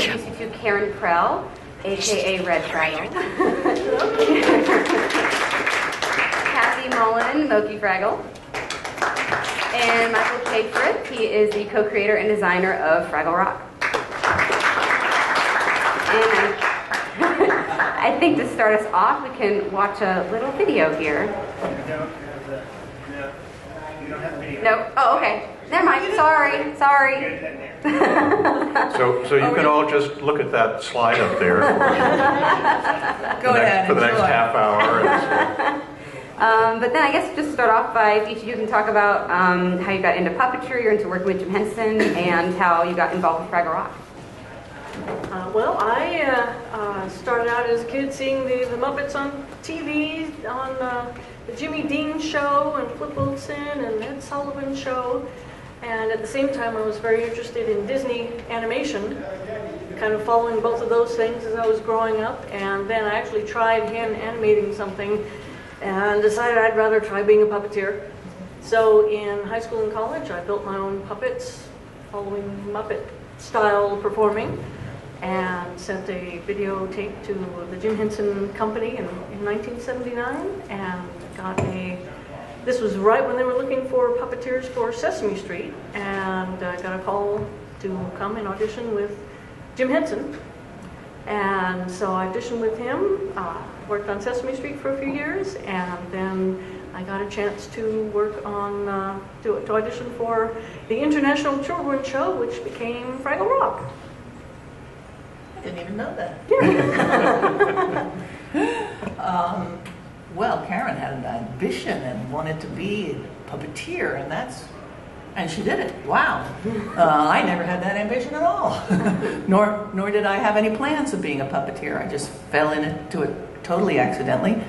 introduce you to Karen Krell, aka Red Fraggle. Kathy Mullen, Moki Fraggle. And Michael K. Fripp, he is the co-creator and designer of Fraggle Rock. And I think to start us off, we can watch a little video here. No? Oh, okay. Never mind. Sorry. So you can all just look at that slide up there for the next half hour. But then I guess just start off by if each of you can talk about how you got into puppetry, you're into working with Jim Henson, and how you got involved with Fraggle Rock. Well, I started out as a kid seeing the Muppets on TV, on the Jimmy Dean show, and Flip Wilson, and Ed Sullivan show. And at the same time, I was very interested in Disney animation, kind of following both of those things as I was growing up. And then I actually tried hand animating something and decided I'd rather try being a puppeteer. So in high school and college, I built my own puppets, following Muppet style performing, and sent a videotape to the Jim Henson Company in 1979, and got this was right when they were looking for puppeteers for Sesame Street, and I got a call to come and audition with Jim Henson. And so I auditioned with him, worked on Sesame Street for a few years, and then I got a chance to work on, to audition for the International Children's Show, which became Fraggle Rock. I didn't even know that. Yeah. Well, Karen had an ambition and wanted to be a puppeteer, and she did it. Wow. I never had that ambition at all. nor did I have any plans of being a puppeteer. I just fell into it totally accidentally.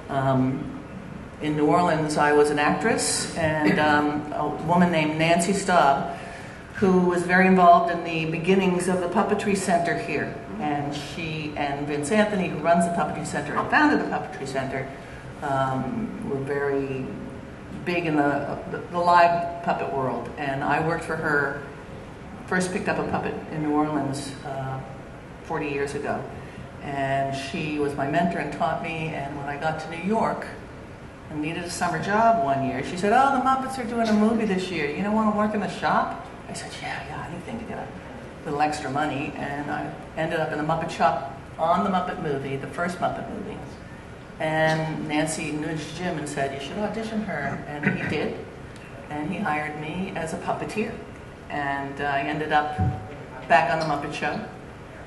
In New Orleans, I was an actress, and a woman named Nancy Staub, who was very involved in the beginnings of the Puppetry Center here. And she and Vince Anthony, who runs the Puppetry Center and founded the Puppetry Center, were very big in the live puppet world. And I worked for her, first picked up a puppet in New Orleans 40 years ago. And she was my mentor and taught me, and when I got to New York and needed a summer job one year, she said, "Oh, the Muppets are doing a movie this year. You don't want to work in the shop?" I said, yeah, anything to get a little extra money. And I ended up in the Muppet shop on the Muppet movie, the first Muppet movie. And Nancy nudged Jim and said, "You should audition her." And he did. And he hired me as a puppeteer. And I ended up back on the Muppet Show.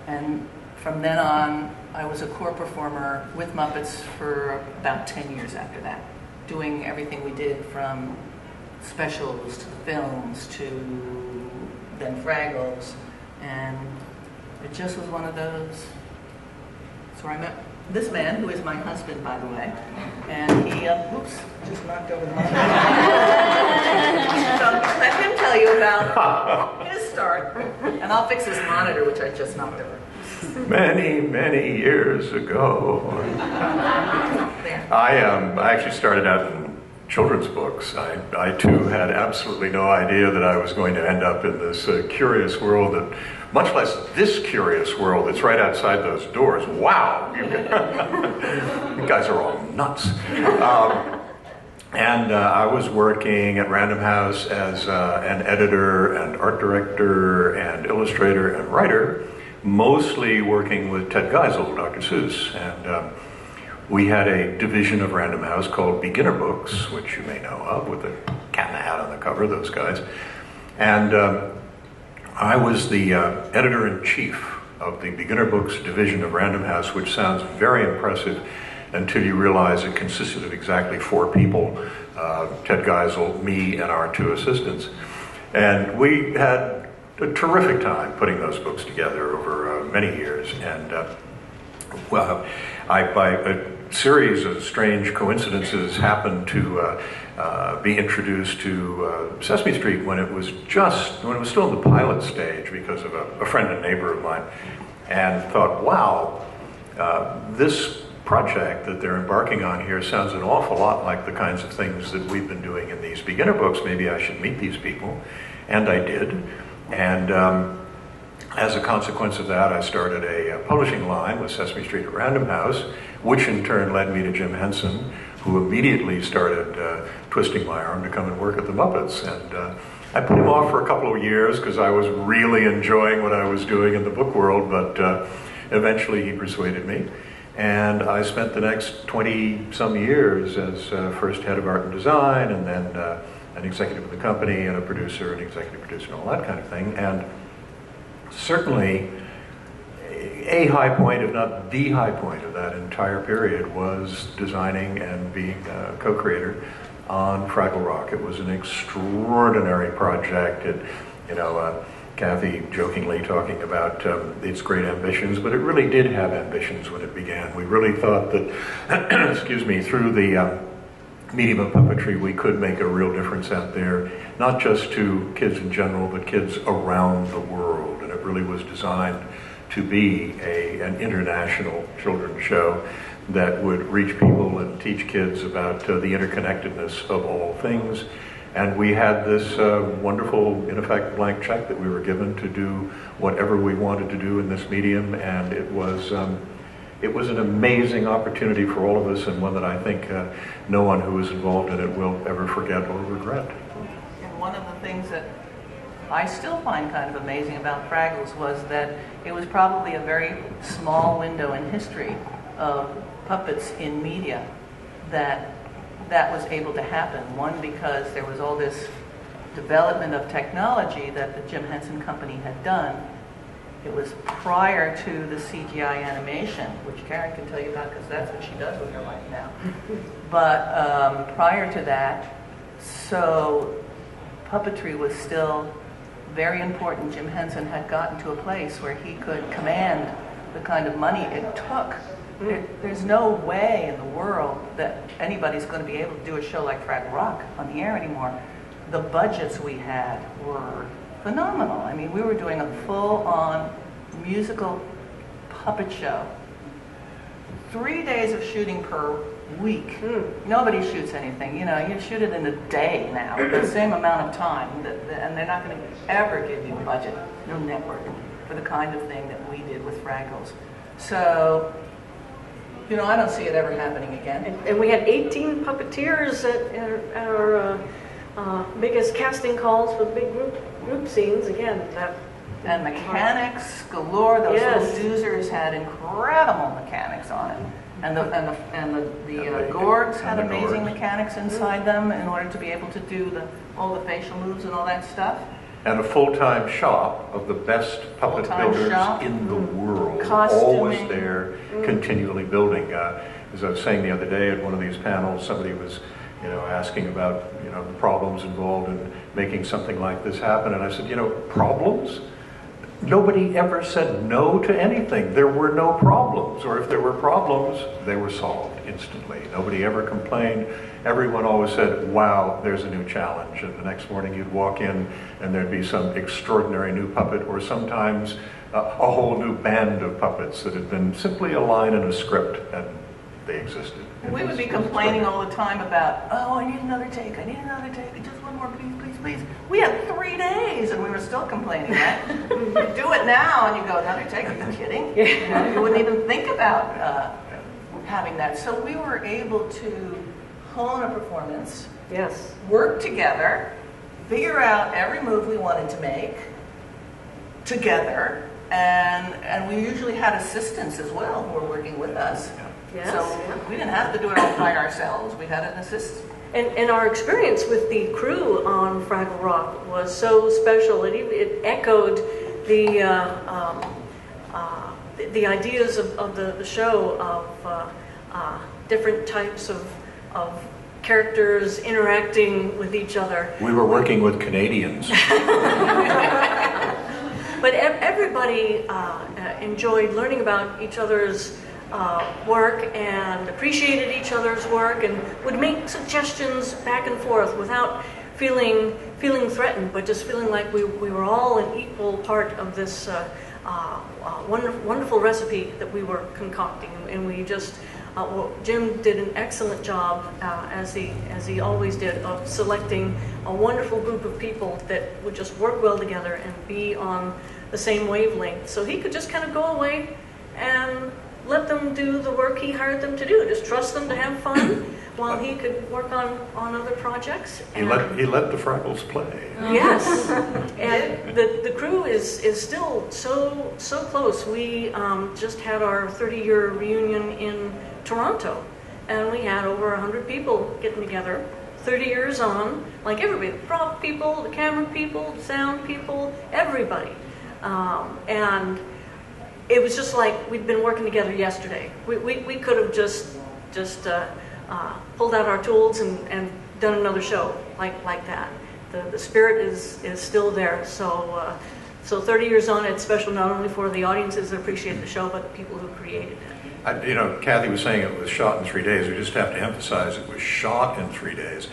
And from then on, I was a core performer with Muppets for about 10 years after that, doing everything we did, from specials to films to then Fraggles. And it just was one of those. So I met this man, who is my husband, by the way, and he, just knocked over the mic. So let him tell you about his start, and I'll fix his monitor, which I just knocked over. Many years ago. I actually started out in children's books. I too had absolutely no idea that I was going to end up in this curious world, that, much less this curious world that's right outside those doors. Wow! You guys are all nuts. And I was working at Random House as an editor and art director and illustrator and writer, mostly working with Ted Geisel, Dr. Seuss. And we had a division of Random House called Beginner Books, which you may know of, with the cat in the hat on the cover, those guys. And I was the editor-in-chief of the Beginner Books division of Random House, which sounds very impressive until you realize it consisted of exactly 4 people, Ted Geisel, me, and our 2 assistants. And we had a terrific time putting those books together over many years. And well, by a series of strange coincidences, happened to be introduced to Sesame Street when it was still in the pilot stage, because of a friend and neighbor of mine, and thought, wow, this project that they're embarking on here sounds an awful lot like the kinds of things that we've been doing in these beginner books. Maybe I should meet these people. And I did. And as a consequence of that, I started a publishing line with Sesame Street at Random House, which in turn led me to Jim Henson, who immediately started twisting my arm to come and work at the Muppets. And I put him off for a couple of years because I was really enjoying what I was doing in the book world, but eventually he persuaded me. And I spent the next 20-some years as first head of art and design, and then an executive of the company, and a producer, and executive producer, and all that kind of thing. And certainly, a high point, if not the high point of that entire period, was designing and being a co-creator on Fraggle Rock. It was an extraordinary project. Kathy jokingly talking about its great ambitions, but it really did have ambitions when it began. We really thought that, excuse me, through the medium of puppetry, we could make a real difference out there, not just to kids in general, but kids around the world. And it really was designed to be an international children's show that would reach people and teach kids about the interconnectedness of all things. And we had this wonderful, in effect, blank check that we were given to do whatever we wanted to do in this medium, and it was an amazing opportunity for all of us, and one that I think no one who was involved in it will ever forget or regret. And one of the things that I still find kind of amazing about Fraggles was that it was probably a very small window in history of puppets in media that was able to happen. One, because there was all this development of technology that the Jim Henson Company had done. It was prior to the CGI animation, which Karen can tell you about because that's what she does with her life now. But prior to that, so puppetry was still very important. Jim Henson had gotten to a place where he could command the kind of money it took. There's no way in the world that anybody's going to be able to do a show like Fraggle Rock on the air anymore. The budgets we had were phenomenal. I mean, we were doing a full-on musical puppet show. 3 days of shooting per week. Nobody shoots anything. You shoot it in a day now, the same amount of time, and they're not going to ever give you a budget, no network, for the kind of thing that we did with Fraggles. So, I don't see it ever happening again. And we had 18 puppeteers at our biggest casting calls for big group scenes. Again, and mechanics galore. Those little doozers had incredible mechanics on it, and the gourds had amazing mechanics inside them in order to be able to do all the facial moves and all that stuff. And a full-time shop of the best puppet builders in the world. Costuming. Always there, continually building. As I was saying the other day at one of these panels, somebody was asking about the problems involved in making something like this happen. And I said, problems? Nobody ever said no to anything. There were no problems. Or if there were problems, they were solved instantly. Nobody ever complained. Everyone always said, wow, there's a new challenge. And the next morning you'd walk in and there'd be some extraordinary new puppet, or sometimes a whole new band of puppets that had been simply a line in a script, and they existed. We would be complaining all the time about, I need another take, just one more, please, please. We had 3 days and we were still complaining that. You do it now and you go, another take, are you kidding? You wouldn't even think about having that. So we were able to hone a performance, work together, figure out every move we wanted to make together, and we usually had assistants as well who were working with us. So we didn't have to do it all by ourselves. We had an assistant. And our experience with the crew on Fraggle Rock was so special. It echoed the ideas of the show of different types of characters interacting with each other. We were working with Canadians. But everybody enjoyed learning about each other's work and appreciated each other's work and would make suggestions back and forth without feeling threatened, but just feeling like we were all an equal part of this wonderful recipe that we were concocting. And we just, Jim did an excellent job, as he always did, of selecting a wonderful group of people that would just work well together and be on the same wavelength. So he could just kind of go away and let them do the work he hired them to do. Just trust them to have fun while he could work on other projects. He let the Fraggles play. Yes, and the crew is still so close. We just had our 30-year reunion in Toronto, and we had over 100 people getting together. 30 years on, like everybody, the prop people, the camera people, the sound people, everybody, and it was just like we'd been working together yesterday. We could have just pulled out our tools and done another show like that. The spirit is still there. So 30 years on, it's special not only for the audiences that appreciate the show, but the people who created it. Kathy was saying it was shot in 3 days. We just have to emphasize it was shot in 3 days.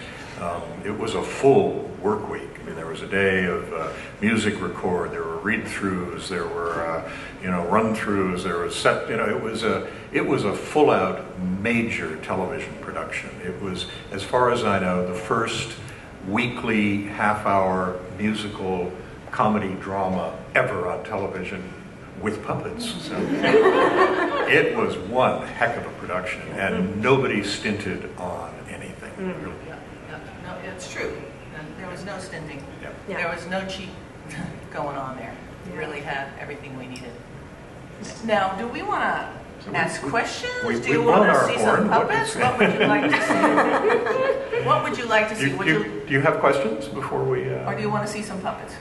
It was a full work week. I mean, there was a day of music record. There were read-throughs. There were run-throughs. There was set. It was a full-out major television production. It was, as far as I know, the first weekly half-hour musical comedy drama ever on television with puppets. So it was one heck of a production, and nobody stinted on anything. Really. No, it's true. There was no stinting. Yeah. There was no cheap going on there. We really had everything we needed. Now, do we want to ask questions? Do you want to see some puppets? What would you like to see? What would you like to see? Do you have questions before we... Or do you want to see some puppets?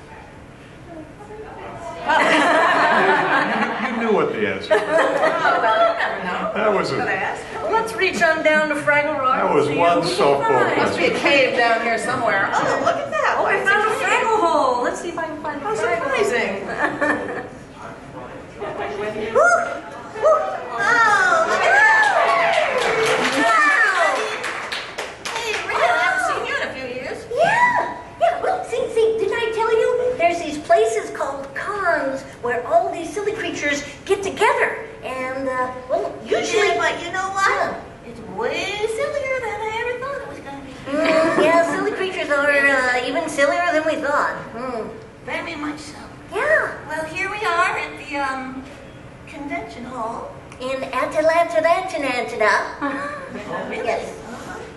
You knew what the answer was. Oh, well, you never know. That was Well, let's reach on down to Fraggle Rock. That was one softball There must be a question. cave down here somewhere. Oh, look at that. Oh, I found a Fraggle hole. Let's see if I can find a How Fraggle. surprising. Places called cons where all these silly creatures get together, and usually. But you know what? It's way sillier than I ever thought it was going to be. Yeah, silly creatures are even sillier than we thought. Very much so. Yeah, Well, here we are at the convention hall. in Atalanta. Oh, really? Yes.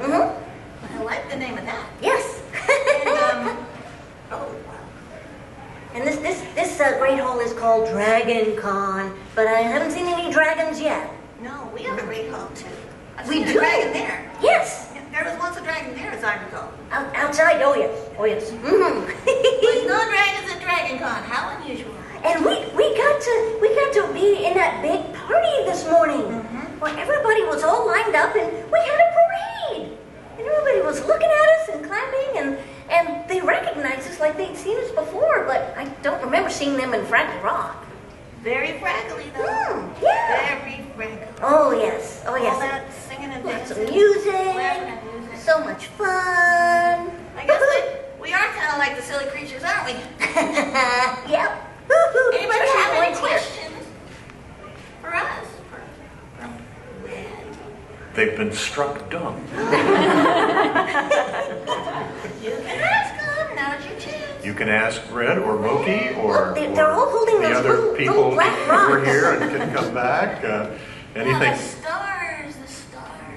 I like the name of that. Yes. And, oh, wow. And this great hall is called Dragon Con, but I haven't seen any dragons yet. No, we have a great hall, too. I've We seen do? a dragon there. Yes. There was once a dragon there, as I recall. Outside. Oh yes. There's no dragons at Dragon Con. How unusual. And we got to be in that big party this morning, where everybody was all lined up and we had a parade, and everybody was looking at us and clapping, and they recognized us like they'd seen us before, but I don't remember seeing them in Fraggle Rock. Very fraggly, though. Yeah. Very fraggly. Oh yes. All that singing and Lots of dancing. music. Laughing and music. So much fun. I guess we are kind of like the silly creatures, aren't we? Yep. Anybody Especially have the any ones here. questions for us? From Red? They've been struck dumb. You can ask them. Now's your chance. You can ask Red or Moki or, Look, they're all holding the those other little people black who are rocks. here and can come back. Anything. Now, the stars.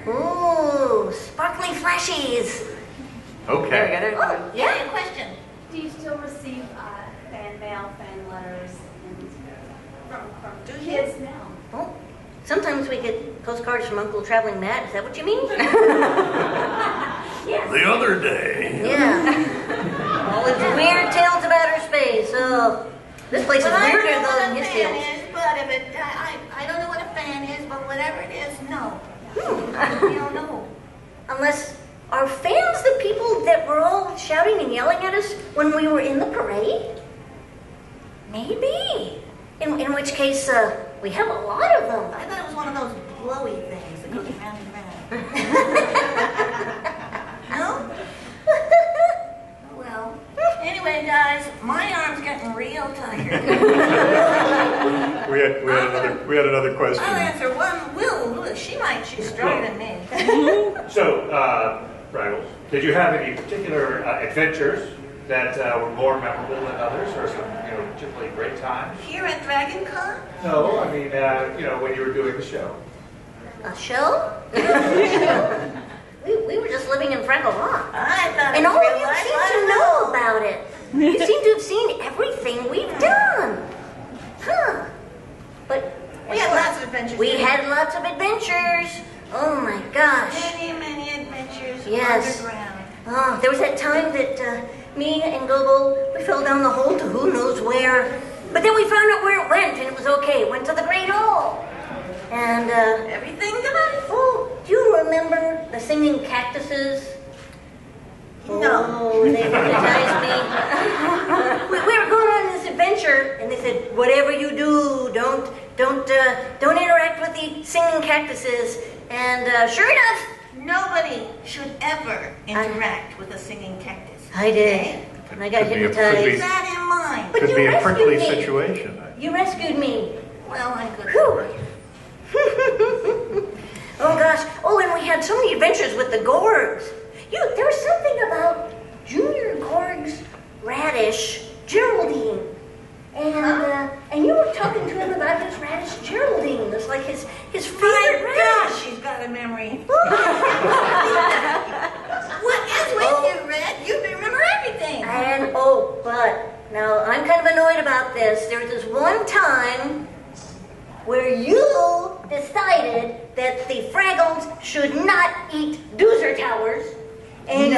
Ooh, sparkly flashies. Okay. There we go. There's one. Yeah, a question. Do you still receive fan mail, fan letters, and from kids now? Oh, sometimes we get postcards from Uncle Traveling Matt. Is that what you mean? Yes. The other day. Yeah. All these weird tales about outer space. Oh, this place is Well, I don't weirder know though what than a his fan tales. is, but if it, I don't know what a fan is, but whatever it is, no. We don't know. Unless, are fans the people that were all shouting and yelling at us when we were in the parade? Maybe. In which case, we have a lot of them. I thought it was one of those blowy things that goes round and round. No? Well, anyway, guys, my arm's getting real tired. We had another question. I'll answer one. She's stronger than me. So, Fraggles, did you have any particular adventures that were more memorable than others, or some, particularly great times? Here at Dragon Con? No, I mean, when you were doing the show. A show? we were just living in Fraggle Rock. I thought And it all was of real you life. seem I to don't know about it. You seem to have seen everything we've done. Huh. But We had lots of adventures. we didn't had lots of adventures. Oh my gosh. many, many adventures Yes. underground. Oh, there was that time that me and Gobo, we fell down the hole to who knows where. But then we found out where it went, and it was okay. It went to the Great Hall. And, Everything good? oh, do you remember the singing cactuses? No. Oh, they hypnotized me. we were going on this adventure, and they said, whatever you do, don't interact with the singing cactuses. And sure enough, Nobody should ever interact with a singing cactus. I did. Okay? And I got Could be a- could hypnotized. Keep that in mind. But Could you be a rescued prickly me. situation. You rescued me. Well, I'm good. Whew. Oh gosh. Oh, and we had so many adventures with the Gorgs. There was something about Junior Gorg's radish, Geraldine. And you were talking to him about his radish, Geraldine. It's like his favorite My radish. gosh, she's got a memory. What is with you, Red? You remember everything. But now I'm kind of annoyed about this. There was this one time where you decided that the Fraggles should not eat Doozer Towers. And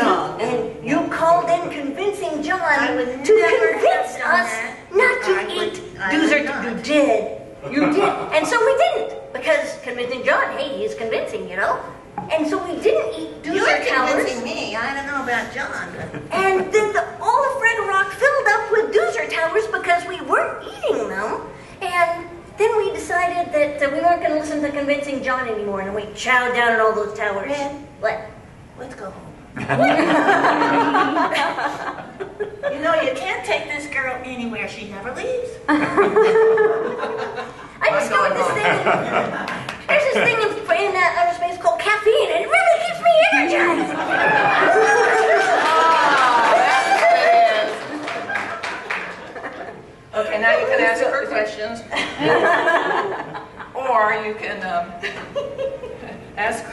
you called in convincing John I to would never convince have done us that. not to I eat would Doozer. not. You did. You did. And so we didn't. Because convincing John, hey, he's convincing, And so we didn't eat You're Doozer Towers. convincing me. I don't know about John. And then all of Fraggle Rock filled up with Doozer Towers because we weren't eating them. And then we decided that we weren't going to listen to convincing John anymore, and we chowed down on all those towers. Red. What? Let's go home. You can't take this girl anywhere. She never leaves. I discovered this thing. There's this thing in outer space called caffeine, and it really keeps me energized. Okay, now you can ask her questions. Or you can ask.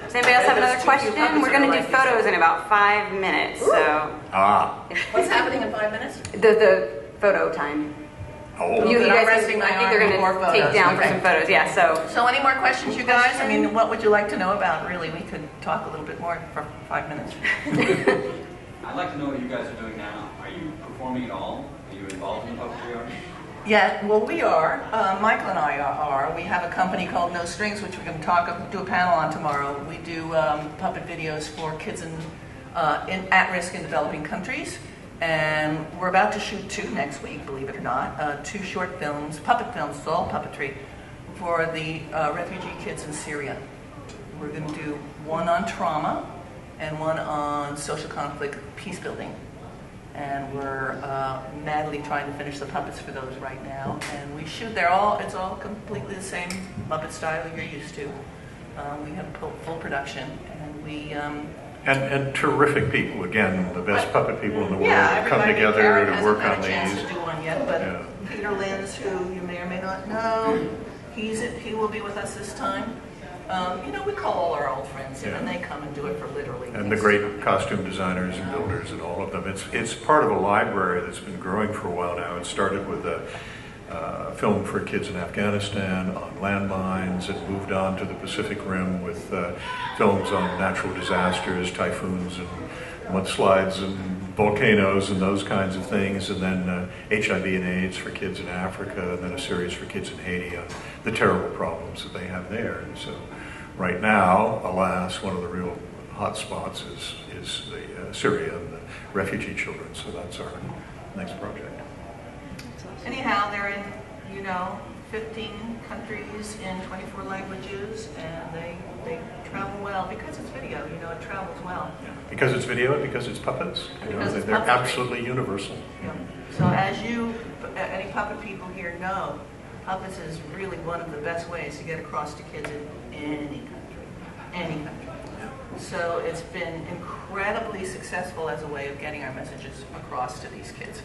Does anybody else have another Those two question? puppets We're going are to do like photos in about 5 minutes. So What's happening in 5 minutes? the photo time. Oh, You I'm guys, resting my I think arm they're before going to take photos. down for Okay. some photos. Yeah. So So any more questions, you guys? I mean, what would you like to know about? Really, we could talk a little bit more for 5 minutes. I'd like to know what you guys are doing now. Are you performing at all? Are you involved in puppetry art? Yeah, well, we are. Michael and I are. We have a company called No Strings, which we're going to do a panel on tomorrow. We do puppet videos for kids in at-risk in developing countries. And we're about to shoot 2 next week, believe it or not. 2 short films, puppet films, it's all puppetry, for the refugee kids in Syria. We're going to do one on trauma and one on social conflict peace building. And we're madly trying to finish the puppets for those right now. And we shoot, it's all completely the same Muppet style you're used to. We have full production, and we... and terrific people, again, the best puppet people in the world Yeah, come everybody. together Karen to hasn't work had on a chance these. to do one yet, but Yeah. Peter Linz, who you may or may not know, he will be with us this time. We call all our old friends in, Yeah. and they come and do it for literally. And the great costume designers and builders and all of them. It's part of a library that's been growing for a while now. It started with a film for kids in Afghanistan on landmines, and moved on to the Pacific Rim with films on natural disasters, typhoons and mudslides and volcanoes and those kinds of things, and then HIV and AIDS for kids in Africa, and then a series for kids in Haiti on the terrible problems that they have there. And so right now, alas, one of the real hot spots is the Syria and the refugee children. So that's our next project. Anyhow, they're in, 15 countries in 24 languages, and they travel well because it's video. It travels well. Because it's video and because it's puppets. Because it's they're puppetry. absolutely universal. Yeah. So as any puppet people here know, puppets is really one of the best ways to get across to kids in any country. Any country. So it's been incredibly successful as a way of getting our messages across to these kids.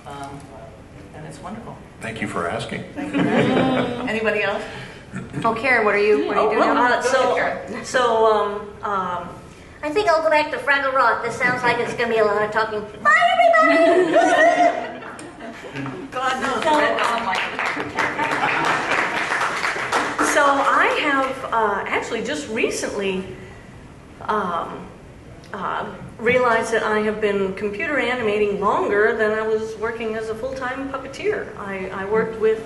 And it's wonderful. Thank you for asking. Thank you. Anybody else? Oh, Karen, what are you doing now? I think I'll go back to Fraggle Rock. This sounds like it's going to be a lot of talking. Bye, everybody! God knows, Red Dawn like So I have actually just recently realized that I have been computer animating longer than I was working as a full-time puppeteer. I worked with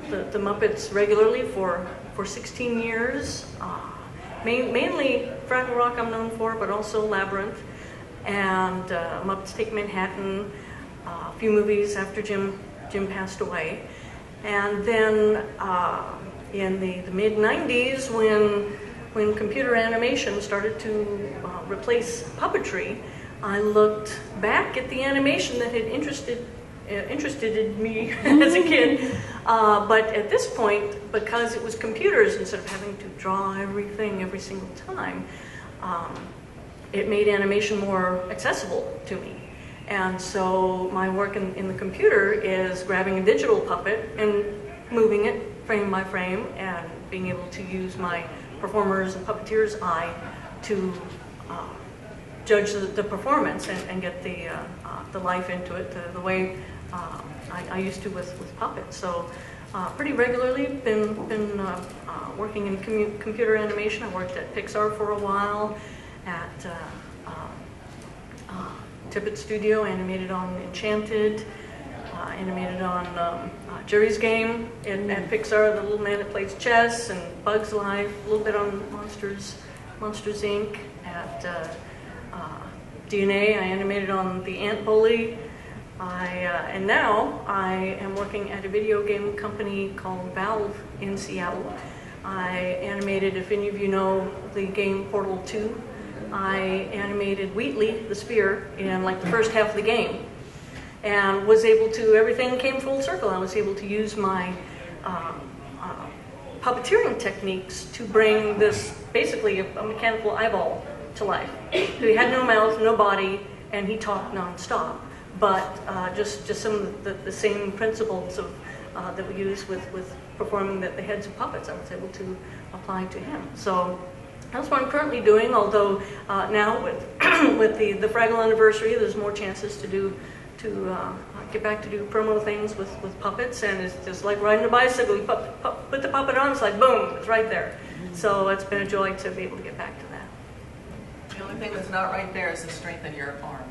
the Muppets regularly for 16 years. Mainly Fraggle Rock I'm known for, but also Labyrinth and Muppets Take Manhattan, a few movies after Jim passed away. And then in the mid-90s, when computer animation started to replace puppetry, I looked back at the animation that had interested me as a kid. But at this point, because it was computers, instead of having to draw everything every single time, it made animation more accessible to me. And so my work in the computer is grabbing a digital puppet and moving it frame by frame and being able to use my performer's and puppeteer's eye to judge the performance and get the life into it the way I used to with puppets. So pretty regularly been working in computer animation. I worked at Pixar for a while, at Tippett Studio, animated on Enchanted, animated on Jerry's Game at Pixar, the little man that plays chess, and Bug's Life, a little bit on Monsters Inc. At DNA, I animated on The Ant Bully. And now I am working at a video game company called Valve in Seattle. I animated, if any of you know the game Portal 2, I animated Wheatley, the spear, in like the first half of the game. And was able to, everything came full circle. I was able to use my puppeteering techniques to bring this, basically a mechanical eyeball to life. So he had no mouth, no body, and he talked nonstop. But just some of the same principles of that we use with performing the heads of puppets, I was able to apply to him. So that's what I'm currently doing, although now with with the Fraggle anniversary, there's more chances to get back to do promo things with puppets, and it's just like riding a bicycle. You put the puppet on, it's like boom, it's right there. So it's been a joy to be able to get back to that. The only thing that's not right there is the strength of your arm.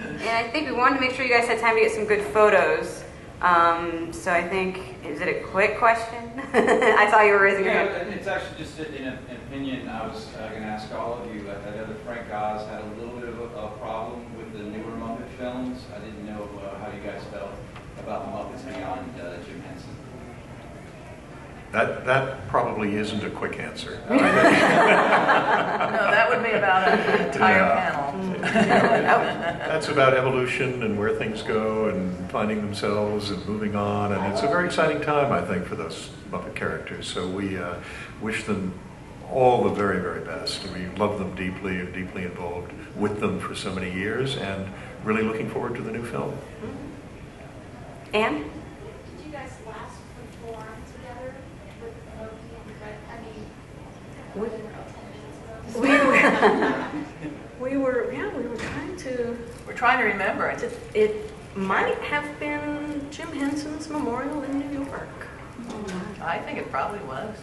And I think we wanted to make sure you guys had time to get some good photos. So I think, is it a quick question? I saw you were raising your hand. It's actually just an opinion I was going to ask all of you. I know that Frank Oz had a little bit of a problem with the newer Muppet films. I didn't know how you guys felt about the Muppets beyond Jim Henson. That probably isn't a quick answer. No, that would be about an entire panel. That's about evolution and where things go and finding themselves and moving on. And it's a very exciting time, I think, for those Muppet characters. So we wish them all the very, very best. We love them deeply and deeply involved with them for so many years, and really looking forward to the new film. Anne? Did you guys last perform together with Loki and Fred? We were trying to. We're trying to remember it. It might have been Jim Henson's memorial in New York. I think it probably was.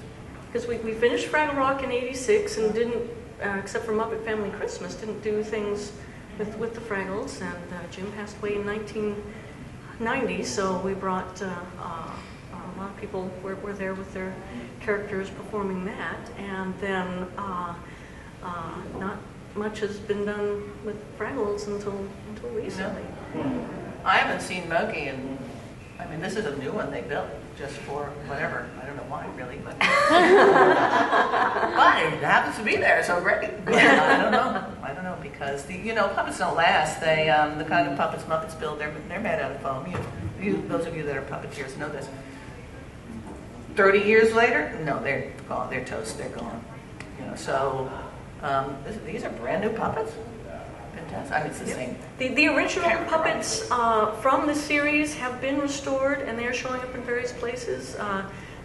Because we finished Fraggle Rock in '86 and didn't, except for Muppet Family Christmas, didn't do things with the Fraggles. And Jim passed away in 1990, so we brought a lot of people were there with their characters performing that. And then not much has been done with Fraggles until recently. No. I haven't seen Mogi, and I mean, this is a new one they built just for whatever. I don't know why, really, but but it happens to be there, so great. But I don't know because puppets don't last. They the kind of puppets Muppets build, they're made out of foam. Those of you that are puppeteers know this. 30 years later, no, they're gone. They're toast. They're gone. You know, so these are brand new puppets. Fantastic. I mean, it's the same. The original puppets from the series have been restored, and they are showing up in various places.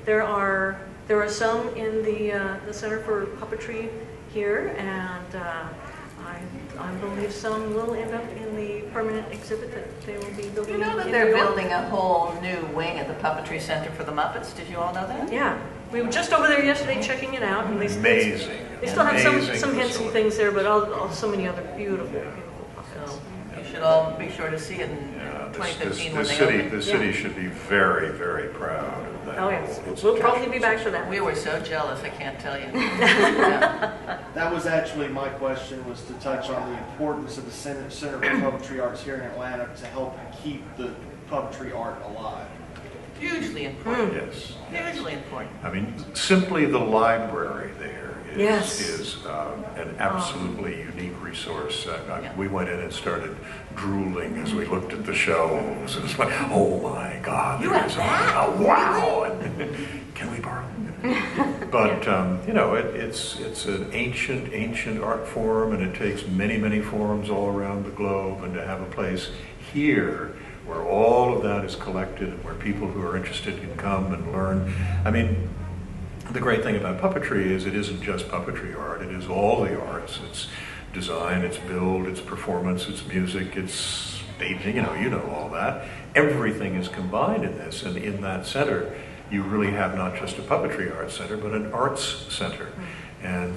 There are some in the Center for Puppetry here, and I believe some will end up in the permanent exhibit that they will be building. You know that in they're New York. building a whole new wing at the Puppetry Center for the Muppets? Did you all know that? Yeah, we were just over there yesterday checking it out, and they still have some hints and things there, but so many other beautiful puppets. So you should all be sure to see it in 2015 when they open. The city should be very, very proud of that. Oh yes, we'll probably be back for that. We were so jealous, I can't tell you. Yeah. That was actually my question, was to touch on the importance of the Center for Puppetry Arts here in Atlanta to help keep the puppetry art alive. Hugely important. Yes. Hugely important. I mean, simply the library there Yes. is an absolutely unique resource. We went in and started drooling as we looked at the shelves. It was like, oh my God, You have that? wow! And, can we borrow? But you know, it's an ancient art form, and it takes many forms all around the globe. And to have a place here where all of that is collected, and where people who are interested can come and learn. I mean, the great thing about puppetry is it isn't just puppetry art, it is all the arts. It's design, it's build, it's performance, it's music, it's staging, you know all that. Everything is combined in this, and in that center, you really have not just a puppetry arts center, but an arts center. And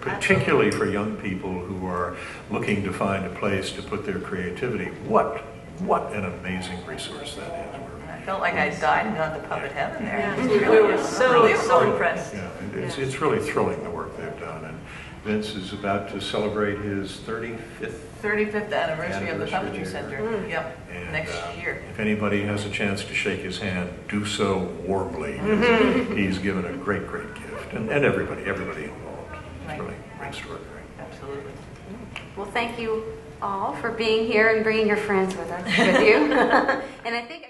particularly for young people who are looking to find a place to put their creativity, what an amazing resource that is. I felt like I died and got to puppet heaven there. Yeah, we were so impressed. Yeah, it's really thrilling, the work they've done. And Vince is about to celebrate his 35th anniversary of the Puppetry year. Center. Yep, And, next year. If anybody has a chance to shake his hand, do so warmly. He's given a great gift, and everybody involved. It's Right. really extraordinary. Absolutely. Well, thank you all for being here and bringing your friends with you. And I think.